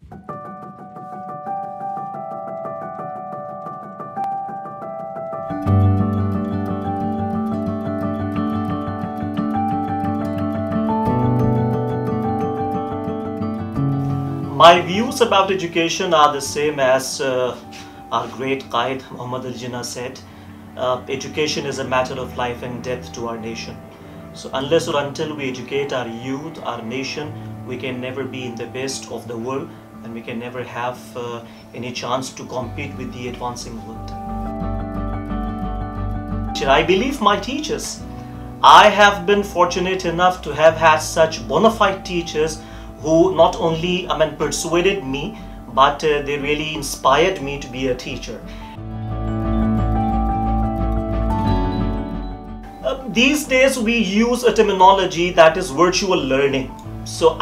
My views about education are the same as our great Qaid Muhammad al-Jinnah said. Education is a matter of life and death to our nation. So unless or until we educate our youth, our nation, we can never be in the best of the world, and we can never have any chance to compete with the advancing world. I believe my teachers. I have been fortunate enough to have had such bona fide teachers who not only persuaded me, but they really inspired me to be a teacher. These days we use a terminology that is virtual learning. So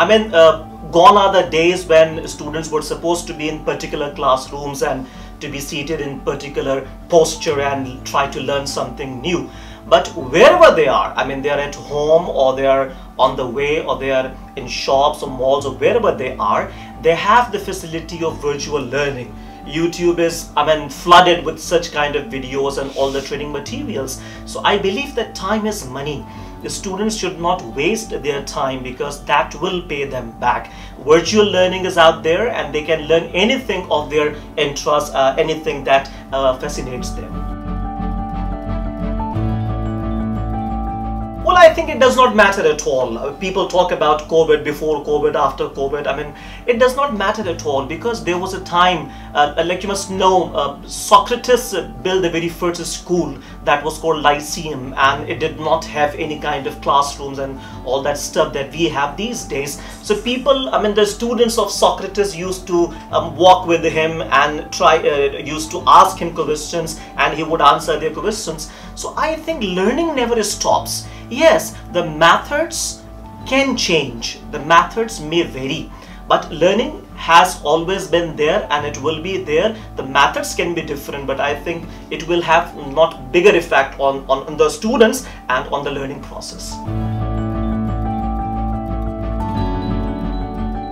gone are the days when students were supposed to be in particular classrooms and to be seated in particular posture and try to learn something new. But wherever they are, they are at home, or they are on the way, or they are in shops or malls, or wherever they are, they have the facility of virtual learning. YouTube is flooded with such kind of videos and all the training materials. So I believe that time is money. The students should not waste their time, because that will pay them back. Virtual learning is out there, and they can learn anything of their interest, anything that fascinates them. Well, I think it does not matter at all. People talk about COVID, before COVID, after COVID. It does not matter at all, because there was a time, like you must know, Socrates built the very first school that was called Lyceum, and it did not have any kind of classrooms and all that stuff that we have these days. So people, the students of Socrates used to walk with him and used to ask him questions, and he would answer their questions. So I think learning never stops. Yes, the methods can change, the methods may vary, but learning has always been there and it will be there. The methods can be different, but I think it will have not bigger effect on the students and on the learning process.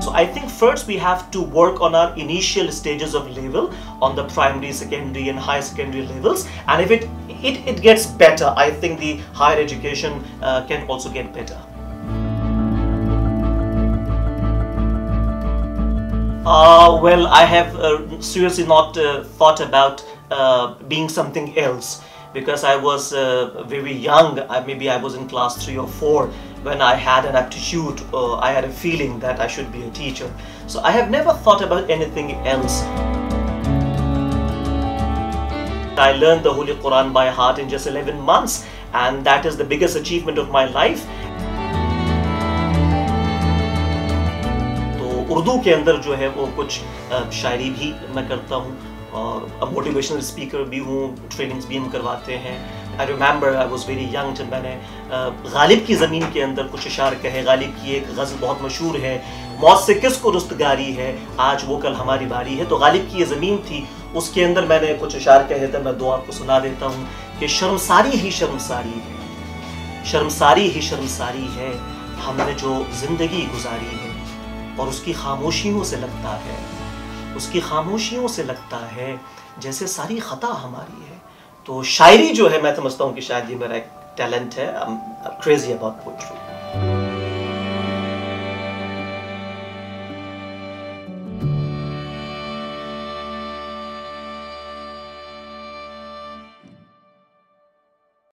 So I think first we have to work on our initial stages of level on the primary, secondary and higher secondary levels, and if it gets better, I think the higher education can also get better. Well, I have seriously not thought about being something else, because I was very young. Maybe I was in class 3 or 4 when I had an aptitude, I had a feeling that I should be a teacher. So I have never thought about anything else. I learned the Holy Quran by heart in just 11 months, and that is the biggest achievement of my life. तो उर्दू के अंदर जो है वो कुछ शायरी भी मैं करता हूँ, और मोटिवेशनल स्पीकर भी हूँ, ट्रेनिंग्स भी हम करवाते हैं. I remember I was very young जब मैंने गालिब की ज़मीन के अंदर कुछ इशार कहे. गालिब की एक गज़ल बहुत मशहूर है, मौत से किसको रुस्तगारी है, आज वो कल हमारी बारी है. तो गालिब की ये ज़मीन थी, उसके अंदर मैंने कुछ इशार कहे थे. मैं दो आपको सुना देता हूँ कि शर्मसारी ही शर्मसारी है, शर्मसारी ही शर्मसारी है, हमने जो ज़िंदगी गुजारी है, और उसकी खामोशियों से लगता है, उसकी खामोशियों से लगता है जैसे सारी ख़ता हमारी है. तो शायरी जो है मैं समझता हूँ कि शायद ये मेरा एक टैलेंट है. I am crazy about poetry.